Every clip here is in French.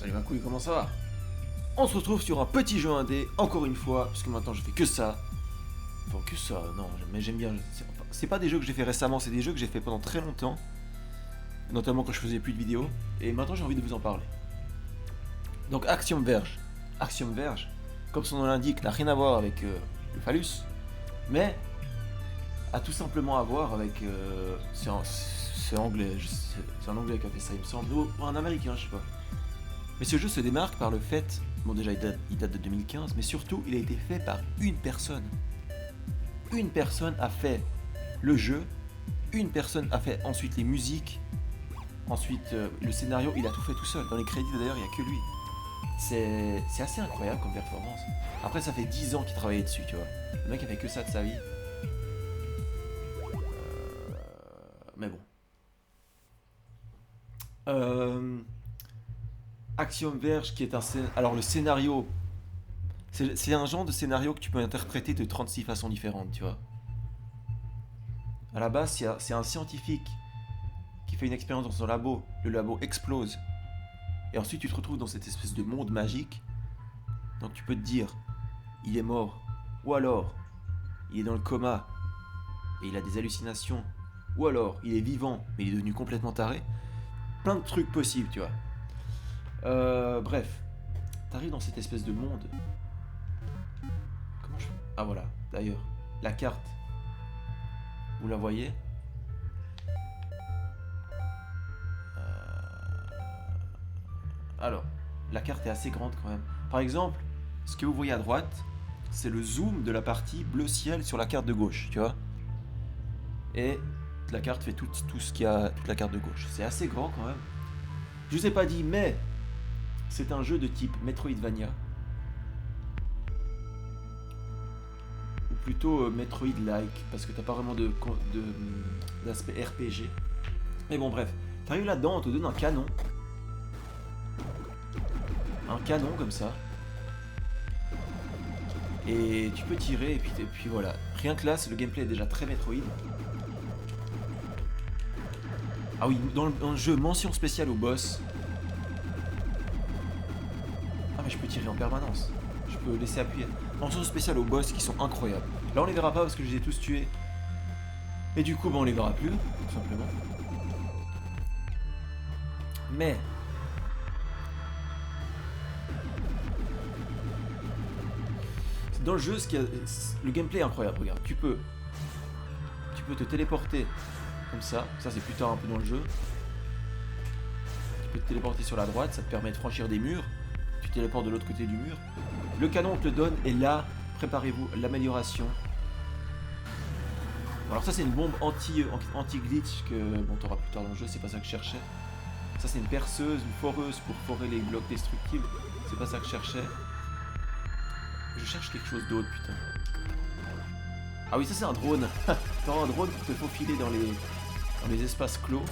Salut ma couille, comment ça va? On se retrouve sur un petit jeu indé, encore une fois, parce que maintenant je fais que ça. Enfin, que ça, non, mais j'aime bien. C'est pas des jeux que j'ai fait récemment, c'est des jeux que j'ai fait pendant très longtemps. Notamment quand je faisais plus de vidéos. Et maintenant j'ai envie de vous en parler. Donc Axiom Verge. Axiom Verge, comme son nom l'indique, n'a rien à voir avec le phallus. Mais a tout simplement à voir avec... c'est anglais, c'est un anglais qui a fait ça il me semble. Ou un américain, je sais pas. Mais ce jeu se démarque par le fait, bon déjà il date de 2015, mais surtout il a été fait par une personne. Une personne a fait le jeu, une personne a fait ensuite les musiques, ensuite le scénario, il a tout fait tout seul. Dans les crédits d'ailleurs il n'y a que lui. C'est assez incroyable comme performance. Après ça fait 10 ans qu'il travaillait dessus, tu vois. Le mec a fait que ça de sa vie. Mais bon. Axiom Verge qui est un... Alors le scénario... C'est un genre de scénario que tu peux interpréter de 36 façons différentes, tu vois. À la base, c'est un scientifique qui fait une expérience dans son labo. Le labo explose. Et ensuite, tu te retrouves dans cette espèce de monde magique. Donc tu peux te dire, il est mort. Ou alors, il est dans le coma. Et il a des hallucinations. Ou alors, il est vivant, mais il est devenu complètement taré. Plein de trucs possibles, tu vois. Bref, t'arrives dans cette espèce de monde. Comment je... Ah voilà, d'ailleurs, la carte. Vous la voyez? Alors, la carte est assez grande quand même. Par exemple, ce que vous voyez à droite, c'est le zoom de la partie bleu ciel sur la carte de gauche, tu vois. Et la carte fait tout ce qu'il y a, toute la carte de gauche. C'est assez grand quand même. Je vous ai pas dit, mais c'est un jeu de type Metroidvania. Ou plutôt Metroid-like, parce que t'as pas vraiment d'aspect RPG. Mais bon, bref. T'arrives là-dedans, on te donne un canon. Un canon comme ça. Et tu peux tirer, et puis voilà. Rien que là, le gameplay est déjà très Metroid. Ah oui, dans le jeu, mention spéciale au boss. Ah mais je peux tirer en permanence. Je peux laisser appuyer. Mention spéciale aux boss qui sont incroyables. Là on les verra pas parce que je les ai tous tués. Et du coup, on les verra plus, tout simplement. Mais... dans le jeu, le gameplay est incroyable, regarde. Tu peux te téléporter comme ça. Ça c'est plus tard un peu dans le jeu. Tu peux te téléporter sur la droite, ça te permet de franchir des murs. Tu téléportes de l'autre côté du mur. Le canon te le donne et là, préparez-vous, l'amélioration. Alors ça c'est une bombe anti-glitch que bon t'auras plus tard dans le jeu, c'est pas ça que je cherchais. Ça c'est une perceuse, une foreuse pour forer les blocs destructibles. C'est pas ça que je cherchais. Je cherche quelque chose d'autre, putain. Ah oui, ça c'est un drone. T'auras un drone pour te faufiler dans les espaces clos.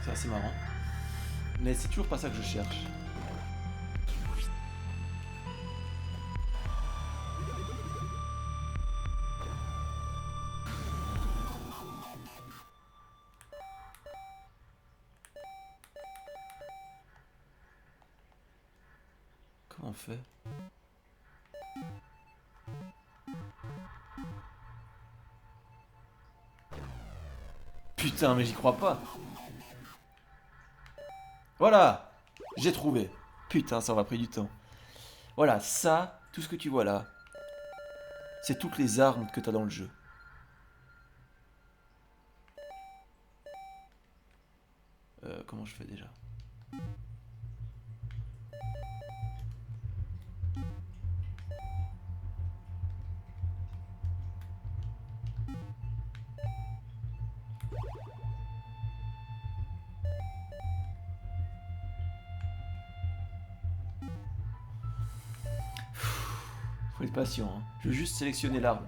C'est assez marrant. Mais c'est toujours pas ça que je cherche. Comment on fait? Putain, mais j'y crois pas. Voilà, j'ai trouvé. Putain, ça aura pris du temps. Voilà, ça, tout ce que tu vois là, c'est toutes les armes que t'as dans le jeu. Comment je fais déjà? Faut être patient, hein. Je veux juste sélectionner l'arme.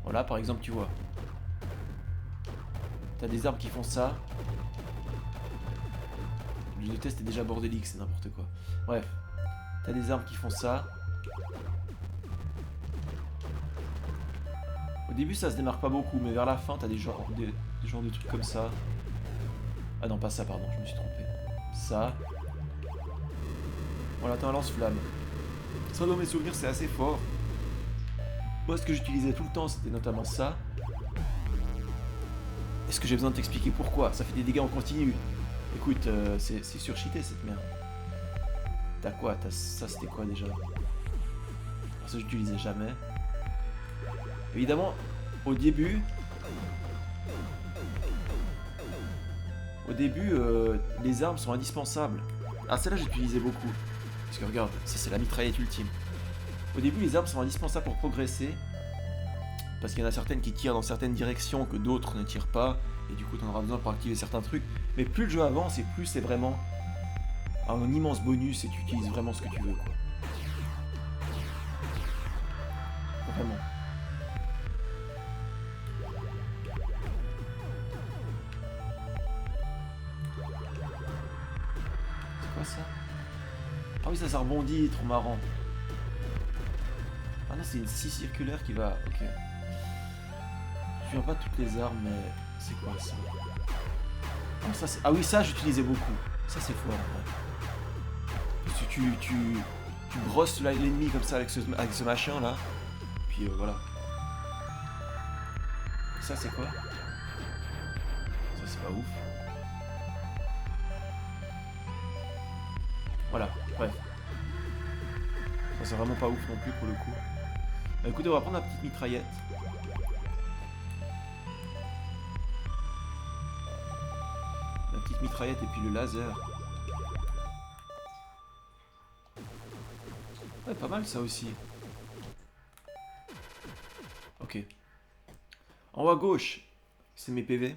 Voilà, par exemple, tu vois. T'as des armes qui font ça. Le test est déjà bordélique, c'est n'importe quoi. Bref. T'as des armes qui font ça. Au début ça se démarque pas beaucoup, mais vers la fin t'as des genres de trucs comme ça. Ah non, pas ça, pardon, je me suis trompé. Ça. Voilà, t'as un lance-flamme. Ça, dans mes souvenirs, c'est assez fort. Moi, ce que j'utilisais tout le temps, c'était notamment ça. Est-ce que j'ai besoin de t'expliquer pourquoi? Ça fait des dégâts en continu. Écoute, c'est surcheaté cette merde. T'as quoi? Ça, c'était quoi déjà? Alors, ça, j'utilisais jamais. Évidemment, au début, les armes sont indispensables. Ah, celle-là, j'utilisais beaucoup. Parce que regarde, ça c'est la mitraillette ultime. Au début, les armes sont indispensables pour progresser. Parce qu'il y en a certaines qui tirent dans certaines directions que d'autres ne tirent pas. Et du coup, tu en auras besoin pour activer certains trucs. Mais plus le jeu avance et plus c'est vraiment un immense bonus et tu utilises vraiment ce que tu veux, quoi. Vraiment. C'est quoi ça? Ah oui, ça rebondit, trop marrant. Ah non, c'est une scie circulaire qui va... Ok. Je viens pas de toutes les armes, mais... C'est quoi ça? Ah, ça c'est... Ah oui, ça j'utilisais beaucoup. Ça c'est fort, ouais. Parce que tu brosses l'ennemi comme ça avec ce machin là. Puis voilà. Et ça c'est quoi? Ça c'est pas ouf. Voilà, bref. Ça c'est vraiment pas ouf non plus pour le coup. Bah, écoutez, on va prendre la petite mitraillette. La petite mitraillette et puis le laser. Ouais, pas mal ça aussi. Ok. En haut à gauche, c'est mes PV.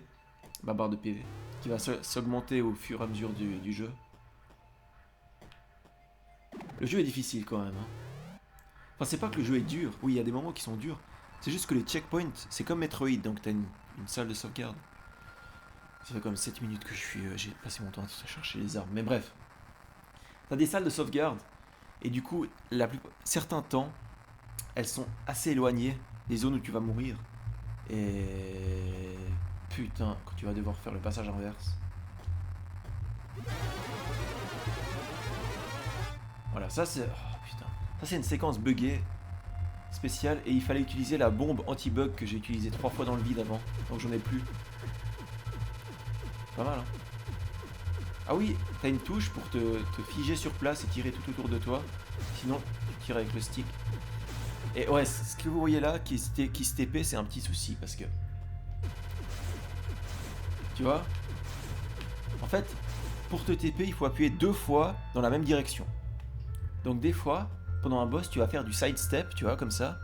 Ma barre de PV. Qui va s'augmenter au fur et à mesure du jeu. Le jeu est difficile quand même. Hein. Enfin, c'est pas que le jeu est dur. Oui, il y a des moments qui sont durs. C'est juste que les checkpoints, c'est comme Metroid, donc t'as une salle de sauvegarde. Ça fait comme 7 minutes que j'ai passé mon temps à chercher les armes. Mais bref. T'as des salles de sauvegarde. Et du coup, certains temps, elles sont assez éloignées des zones où tu vas mourir. Et... Putain, quand tu vas devoir faire le passage inverse. Voilà, ça c'est... Oh, putain. Ça c'est une séquence buggée spéciale. Et il fallait utiliser la bombe anti-bug que j'ai utilisée 3 fois dans le vide avant. Donc j'en ai plus. Pas mal, hein. Ah oui, t'as une touche pour te figer sur place et tirer tout autour de toi. Sinon, tu tires avec le stick. Et ouais, ce que vous voyez là, qui se TP, c'est un petit souci. Parce que... Tu vois? En fait, pour te TP, il faut appuyer 2 fois dans la même direction. Donc des fois, pendant un boss, tu vas faire du sidestep, tu vois, comme ça.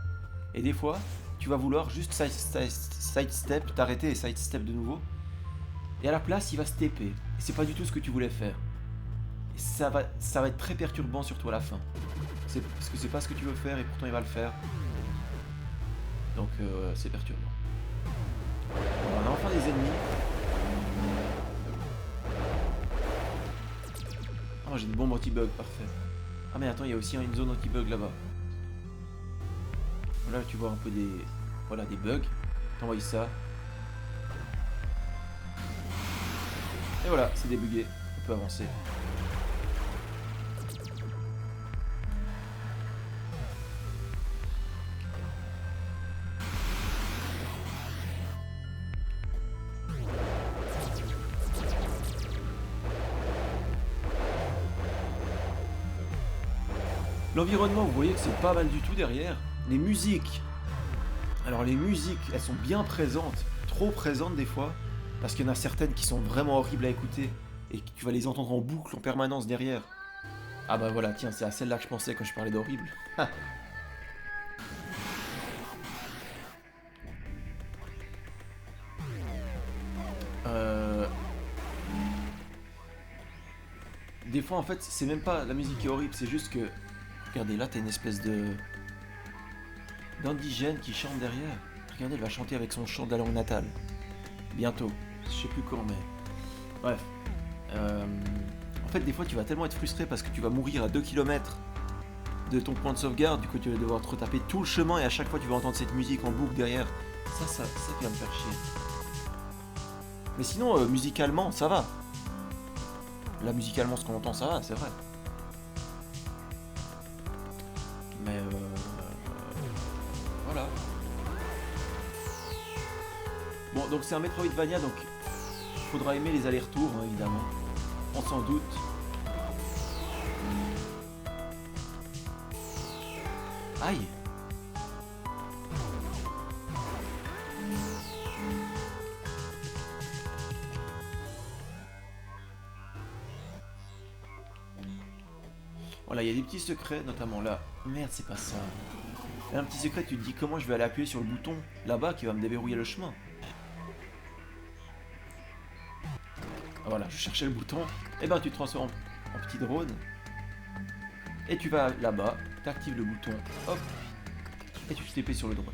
Et des fois, tu vas vouloir juste sidestep, t'arrêter et sidestep de nouveau. Et à la place, il va se TP. Et c'est pas du tout ce que tu voulais faire. Et ça va être très perturbant, surtout à la fin. Parce que c'est pas ce que tu veux faire et pourtant il va le faire. Donc c'est perturbant. On a enfin des ennemis. Ah, j'ai une bombe anti-bug, parfait. Ah mais attends, il y a aussi une zone anti-bug là-bas. Voilà, tu vois un peu des... Voilà, des bugs. T'envoies ça. Et voilà, c'est débugué. On peut avancer. L'environnement, vous voyez que c'est pas mal du tout derrière. Les musiques. Alors les musiques, elles sont bien présentes. Trop présentes des fois. Parce qu'il y en a certaines qui sont vraiment horribles à écouter. Et que tu vas les entendre en boucle en permanence derrière. Ah bah voilà, tiens, c'est à celle-là que je pensais quand je parlais d'horrible. Des fois en fait, c'est même pas la musique qui est horrible, c'est juste que... Regardez, là t'as une espèce d'indigène qui chante derrière. Regardez, elle va chanter avec son chant de la langue natale. Bientôt. Je sais plus quand, mais... Bref. En fait, des fois, tu vas tellement être frustré parce que tu vas mourir à 2 km de ton point de sauvegarde, du coup tu vas devoir te retaper tout le chemin et à chaque fois tu vas entendre cette musique en boucle derrière. Ça qui va me faire chier. Mais sinon, musicalement, ça va. Là, musicalement, ce qu'on entend, ça va, c'est vrai. Mais voilà. Bon, donc c'est un Metroidvania, donc il faudra aimer les allers-retours, hein, évidemment. On s'en doute. Aïe. Voilà, il y a des petits secrets, notamment là. Merde, c'est pas ça. Il y a un petit secret, tu te dis comment je vais aller appuyer sur le bouton là-bas qui va me déverrouiller le chemin. Ah, voilà, je cherchais le bouton. Et ben tu te transformes en petit drone. Et tu vas là-bas, tu actives le bouton, hop, et tu te TP sur le drone.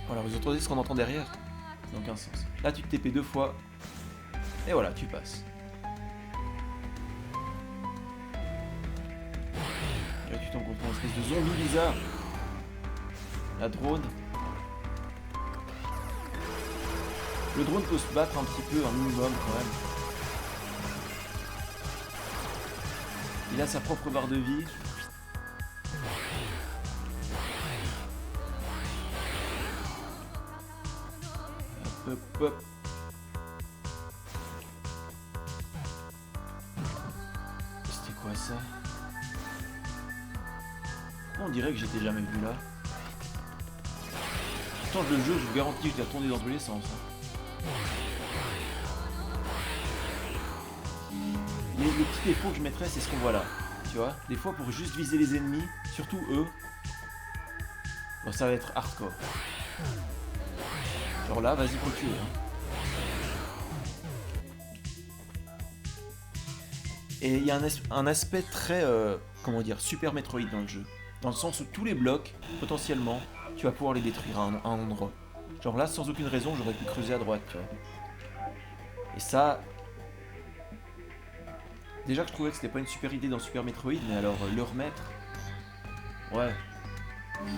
Voilà, vous entendez ce qu'on entend derrière? Ça n'a aucun sens. Là tu te TP 2 fois, et voilà, tu passes. Et là tu tombes contre une espèce de zombie bizarre. La drone. Le drone peut se battre un petit peu, un minimum quand même. Il a sa propre barre de vie. Hop, hop, hop. C'était quoi ça? On dirait que j'étais jamais venu là. Pourtant le jeu, je vous garantis, je l'ai tourné dans tous les sens. Le petit défaut que je mettrais, c'est ce qu'on voit là. Tu vois, des fois pour juste viser les ennemis, surtout eux, bon, ça va être hardcore. Genre là, vas-y pour le tuer. Hein. Et il y a un aspect très, comment dire, Super Metroid dans le jeu. Dans le sens où tous les blocs, potentiellement, tu vas pouvoir les détruire à un endroit. Genre là, sans aucune raison, j'aurais pu creuser à droite, tu vois. Et ça... Déjà que je trouvais que c'était pas une super idée dans Super Metroid, mais alors le remettre... Ouais. Je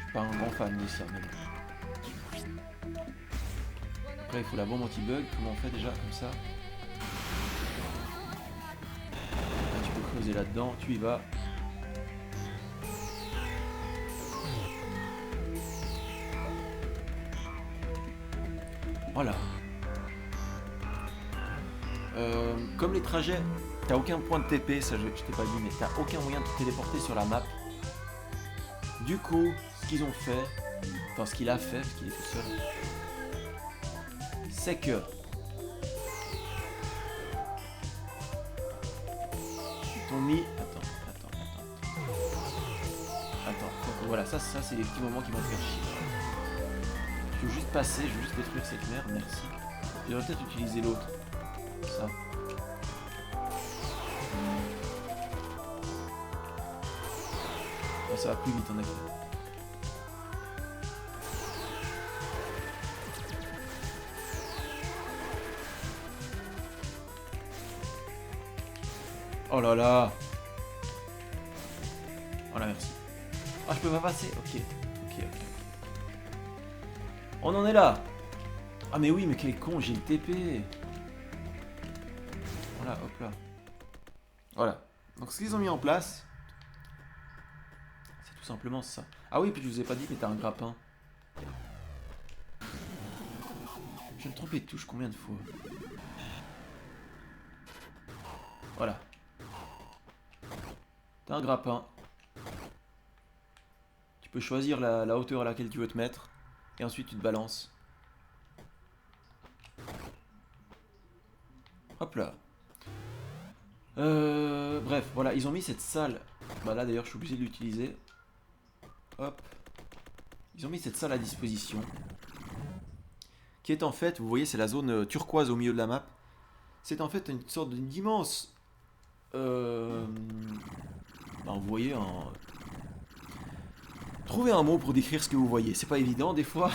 suis pas un grand fan de ça, mais bon. Après, il faut la bombe anti-bug. Comment on fait déjà comme ça? Là, tu peux creuser là-dedans, tu y vas. Voilà. Comme les trajets, t'as aucun point de TP, ça je t'ai pas dit, mais t'as aucun moyen de te téléporter sur la map. Du coup, ce qu'ils ont fait, enfin ce qu'il a fait, parce qu'il est tout seul, c'est que ils t'ont mis... Attends, donc, voilà, ça c'est les petits moments qui vont te faire chier. Je veux juste passer, je veux juste détruire cette merde, merci. Je devrais peut-être utiliser l'autre. Ça. Oh, ça va plus vite en effet. Oh là là. Voilà, merci. Ah, je peux pas passer. Ok. On en est là. Ah mais oui, mais quel con, j'ai le TP. Voilà, hop là. Voilà. Donc ce qu'ils ont mis en place, c'est tout simplement ça. Ah oui, puis je vous ai pas dit, mais t'as un grappin. Je vais me tromper de touche combien de fois? Voilà. T'as un grappin. Tu peux choisir la hauteur à laquelle tu veux te mettre. Et ensuite tu te balances. Hop là. Bref, voilà, ils ont mis cette salle. Bah là d'ailleurs je suis obligé de l'utiliser. Hop. Ils ont mis cette salle à disposition. Qui est en fait, vous voyez, c'est la zone turquoise au milieu de la map. C'est en fait une sorte d'immense... bah, vous voyez, trouvez un mot pour décrire ce que vous voyez. C'est pas évident, des fois.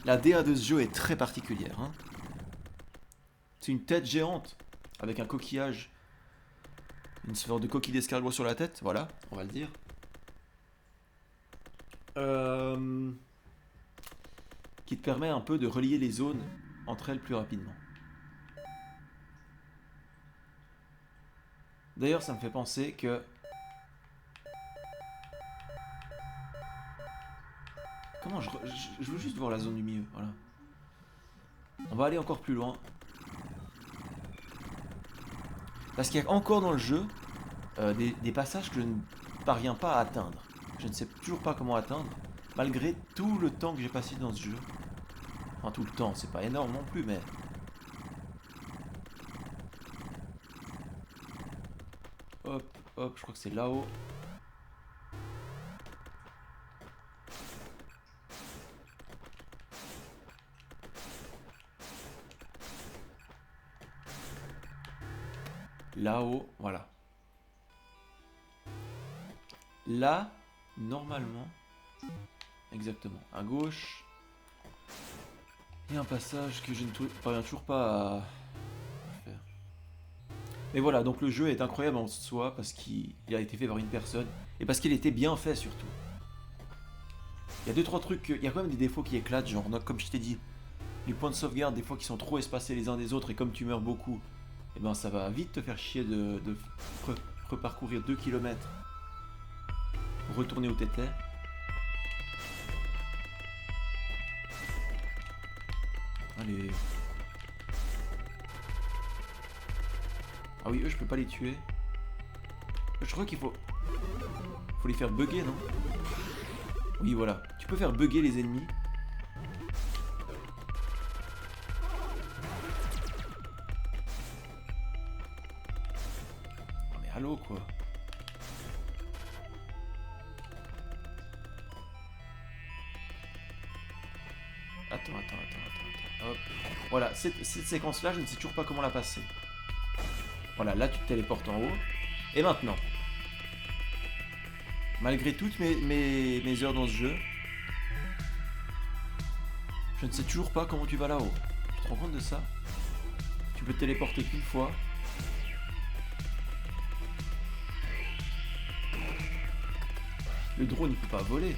La DA de ce jeu est très particulière. Hein. C'est une tête géante avec un coquillage Une sorte de coquille d'escargot sur la tête, voilà, on va le dire. Qui te permet un peu de relier les zones entre elles plus rapidement. D'ailleurs, ça me fait penser que... Comment je veux juste voir la zone du milieu, voilà. On va aller encore plus loin. Parce qu'il y a encore dans le jeu des passages que je ne parviens pas à atteindre. Je ne sais toujours pas comment atteindre, malgré tout le temps que j'ai passé dans ce jeu. Enfin, tout le temps, c'est pas énorme non plus, mais... Hop, hop, je crois que c'est là-haut. Là-haut, voilà. Là, normalement, exactement, à gauche, il y a un passage que je ne parviens toujours pas à faire. Mais voilà, donc le jeu est incroyable en soi parce qu'il a été fait par une personne et parce qu'il était bien fait surtout. Il y a 2-3 trucs, il y a quand même des défauts qui éclatent, genre comme je t'ai dit, les points de sauvegarde des fois qui sont trop espacés les uns des autres et comme tu meurs beaucoup, et ben ça va vite te faire chier de reparcourir 2 km pour retourner où t'étais. Allez. Ah oui, eux je peux pas les tuer. Je crois qu'il faut les faire bugger, non? Oui, voilà. Tu peux faire bugger les ennemis. Oh, mais allô, quoi. Attends. Hop. Voilà, cette séquence-là, je ne sais toujours pas comment la passer. Voilà, là tu te téléportes en haut. Et maintenant, malgré toutes mes heures dans ce jeu, je ne sais toujours pas comment tu vas là-haut. Tu te rends compte de ça? Tu peux te téléporter qu'une fois. Le drone il peut pas voler.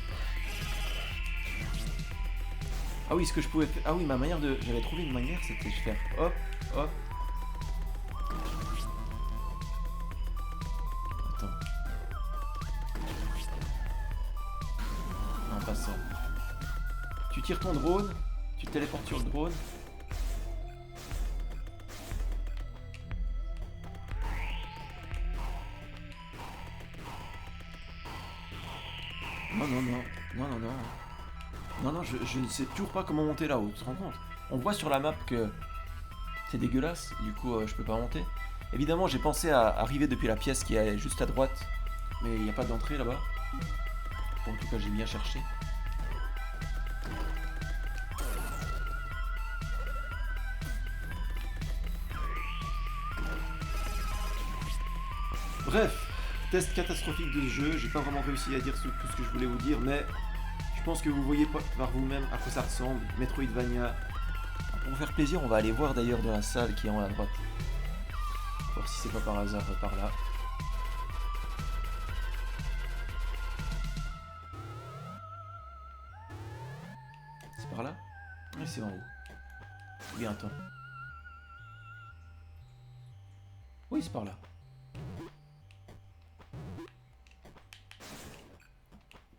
Ah oui, ce que je pouvais faire... Ah oui, ma manière de... J'avais trouvé une manière, c'était de faire hop, hop. Attends. Non, pas ça. Tu tires ton drone, tu te téléportes sur le drone. Non, je ne sais toujours pas comment monter là-haut, tu te rends compte? On voit sur la map que c'est dégueulasse, du coup je peux pas monter. Évidemment, j'ai pensé à arriver depuis la pièce qui est juste à droite, mais il n'y a pas d'entrée là-bas. Bon, en tout cas, j'ai bien cherché. Bref, test catastrophique de ce jeu, j'ai pas vraiment réussi à dire tout ce que je voulais vous dire, mais je pense que vous voyez par vous-même à quoi ça ressemble. Metroidvania. Pour vous faire plaisir, on va aller voir d'ailleurs dans la salle qui est en haut à droite. Voir si c'est pas par hasard par là. C'est par là? Oui, c'est en haut. Bien, attends. Oui, c'est par là.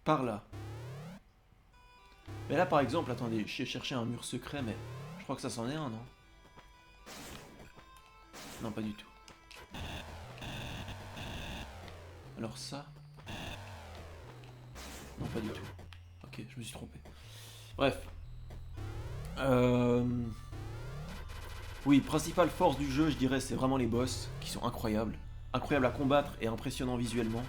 Par là. Mais là, par exemple, attendez, j'ai cherché un mur secret, mais je crois que ça s'en est un, non? Non, pas du tout. Alors ça... Non, pas du tout. Ok, je me suis trompé. Bref. Oui, principale force du jeu, je dirais, c'est vraiment les boss, qui sont incroyables. Incroyables à combattre et impressionnants visuellement.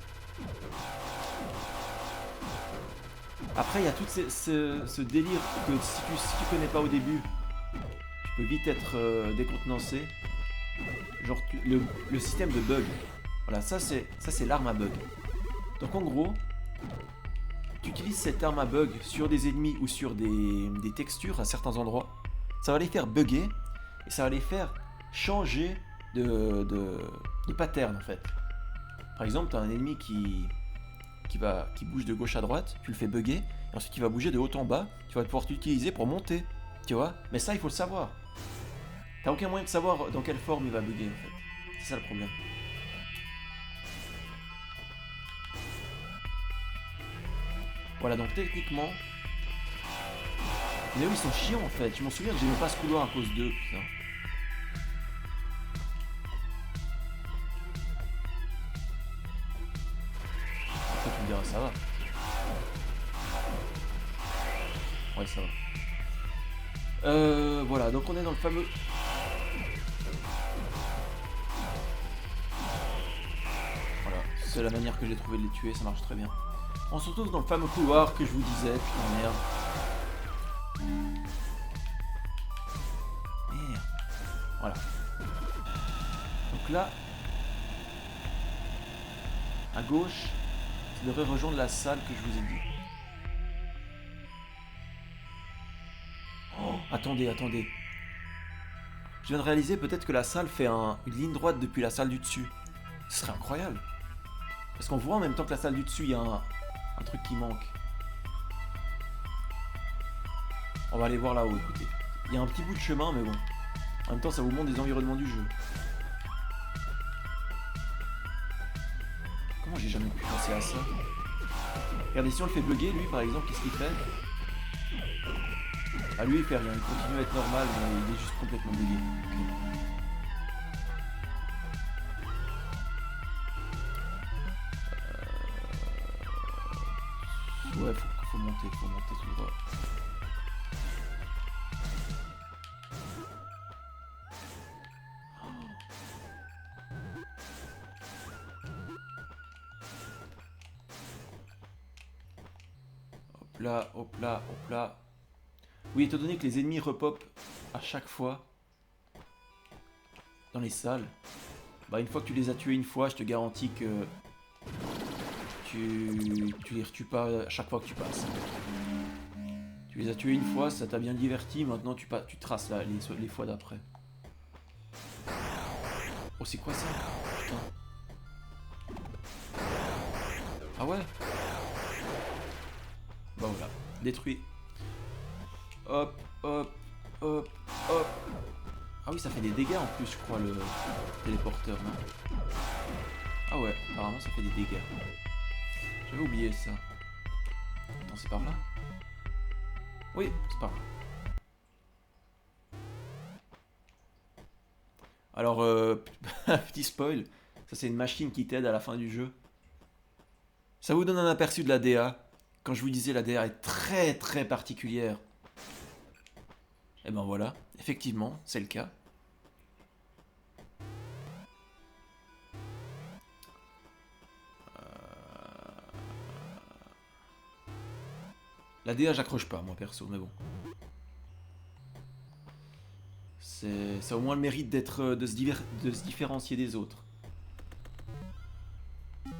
Après, il y a tout ce délire que si tu connais pas au début, tu peux vite être décontenancé. Genre le système de bug. Voilà, ça c'est l'arme à bug. Donc en gros, tu utilises cette arme à bug sur des ennemis ou sur des textures à certains endroits. Ça va les faire bugger et ça va les faire changer de pattern en fait. Par exemple, t'as un ennemi qui bouge de gauche à droite, tu le fais bugger, et ensuite il va bouger de haut en bas, tu vas pouvoir l'utiliser pour monter, tu vois. Mais ça, il faut le savoir. T'as aucun moyen de savoir dans quelle forme il va bugger, en fait. C'est ça le problème. Voilà, donc techniquement... Mais oui, ils sont chiants, en fait. Je m'en souviens que j'aimais pas ce couloir à cause d'eux, putain. Après, tu me diras, ça va. Ouais, ça va. Voilà, donc on est dans le fameux... Voilà, c'est la manière que j'ai trouvé de les tuer, ça marche très bien. On se retrouve dans le fameux couloir que je vous disais, putain merde. Merde. Voilà. Donc là, à gauche, tu devrais rejoindre la salle que je vous ai dit. Oh, attendez. Je viens de réaliser peut-être que la salle fait une ligne droite depuis la salle du dessus. Ce serait incroyable. Parce qu'on voit en même temps que la salle du dessus, il y a un truc qui manque. On va aller voir là-haut, écoutez. Il y a un petit bout de chemin, mais bon. En même temps, ça vous montre des environnements du jeu. Comment j'ai jamais pu penser à ça? Regardez, si on le fait bugger, lui, par exemple, qu'est-ce qu'il fait? Ah, lui, il fait rien. Il continue à être normal, mais il est juste complètement bugué. Okay. Ouais, faut monter tout droit. Hop là. Oui, étant donné que les ennemis repopent à chaque fois dans les salles, bah une fois que tu les as tués une fois, je te garantis que tu les retues pas à chaque fois que tu passes. Tu les as tués une fois, ça t'a bien diverti, maintenant tu traces là, les fois d'après. Oh, c'est quoi ça? Putain. Ah ouais? Bah voilà, détruit. Hop. Ah oui, ça fait des dégâts en plus, je crois, le téléporteur, non? Ah ouais, apparemment ça fait des dégâts. J'avais oublié ça. Attends, c'est par là? Oui, c'est par là. Alors, petit spoil, ça c'est une machine qui t'aide à la fin du jeu. Ça vous donne un aperçu de la DA. Quand je vous disais la DA est très très particulière. Et ben voilà, effectivement, c'est le cas. La DA j'accroche pas moi perso, mais bon. Ça a au moins le mérite de se différencier des autres.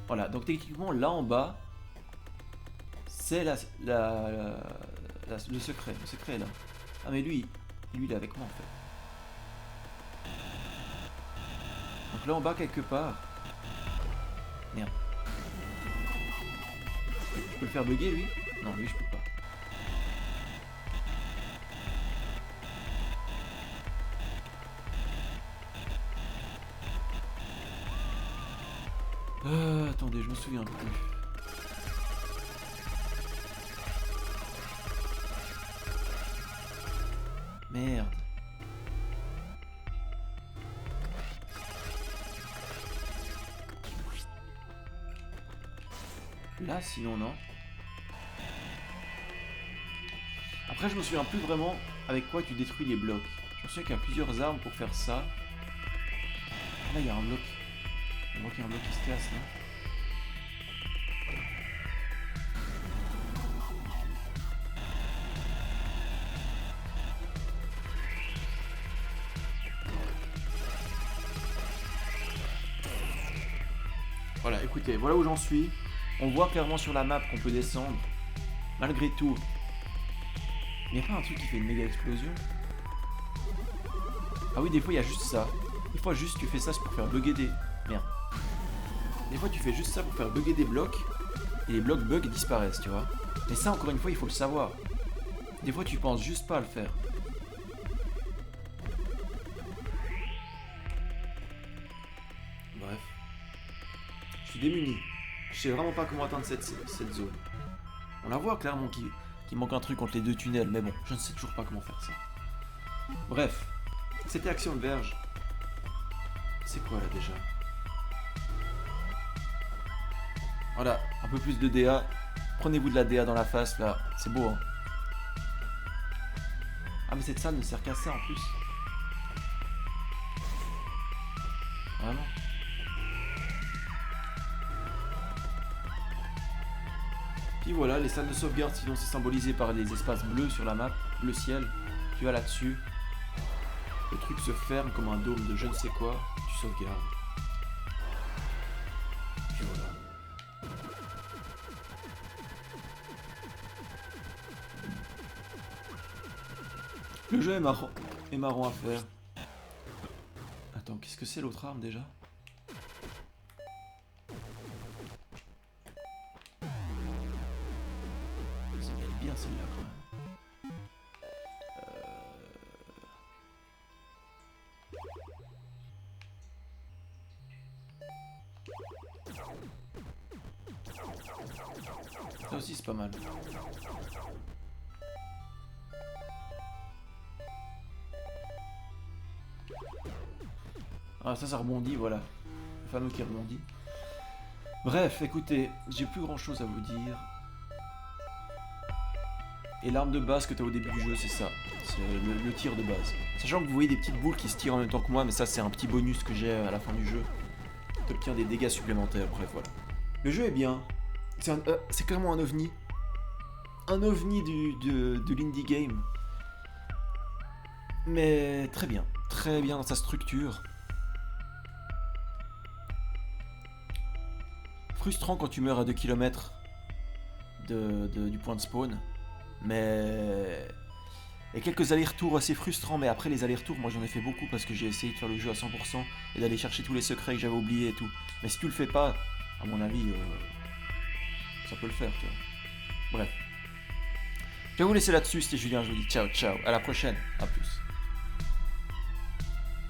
Voilà, donc techniquement là en bas, c'est le secret. Le secret est là. Ah mais lui il est avec moi en fait. Donc là en bas quelque part. Merde. Je peux le faire bugger lui? Non, lui je peux pas. Attendez, je me souviens plus. Merde. Là, sinon, non. Après, je me souviens plus vraiment avec quoi tu détruis les blocs. Je me souviens qu'il y a plusieurs armes pour faire ça. Ah, là, il y a un bloc. Il y a un bloc qui se casse, là. Voilà, écoutez, voilà où j'en suis. On voit clairement sur la map qu'on peut descendre. Malgré tout. Il n'y a pas un truc qui fait une méga explosion? Ah oui, des fois il y a juste ça. Des fois juste tu fais ça, c'est pour faire bugger des... Merde. Des fois, tu fais juste ça pour faire bugger des blocs, et les blocs bug et disparaissent, tu vois. Mais ça, encore une fois, il faut le savoir. Des fois, tu penses juste pas à le faire. Bref. Je suis démuni. Je sais vraiment pas comment atteindre cette zone. On la voit clairement qu'il manque un truc entre les deux tunnels, mais bon, je ne sais toujours pas comment faire ça. Bref. C'était Axiom Verge. C'est quoi là déjà? Voilà, un peu plus de DA. Prenez-vous de la DA dans la face là, c'est beau hein. Ah mais cette salle ne sert qu'à ça en plus. Vraiment. Puis voilà, les salles de sauvegarde, sinon c'est symbolisé par les espaces bleus sur la map, bleu ciel. Tu vas là-dessus. Le truc se ferme comme un dôme de je ne sais quoi. Tu sauvegardes. Puis voilà. Le jeu est marrant à faire. Attends, qu'est-ce que c'est l'autre arme déjà? Elle est bien celle-là quand même. Ça aussi c'est pas mal. Ah ça rebondit, voilà. Le fameux qui rebondit. Bref, écoutez, j'ai plus grand chose à vous dire. Et l'arme de base que tu as au début du jeu, c'est ça. C'est le tir de base. Sachant que vous voyez des petites boules qui se tirent en même temps que moi, mais ça c'est un petit bonus que j'ai à la fin du jeu. Tu obtiens des dégâts supplémentaires, bref voilà. Le jeu est bien. C'est clairement un ovni. Un ovni de l'indie game. Mais très bien dans sa structure. Frustrant quand tu meurs à 2 km du point de spawn. Mais... Et quelques allers-retours assez frustrants, mais après les allers-retours, moi j'en ai fait beaucoup parce que j'ai essayé de faire le jeu à 100% et d'aller chercher tous les secrets que j'avais oubliés et tout. Mais si tu le fais pas, à mon avis, ça peut le faire, tu vois. Bref. Je vais vous laisser là-dessus, c'était Julien, je vous dis ciao, ciao, à la prochaine, à plus.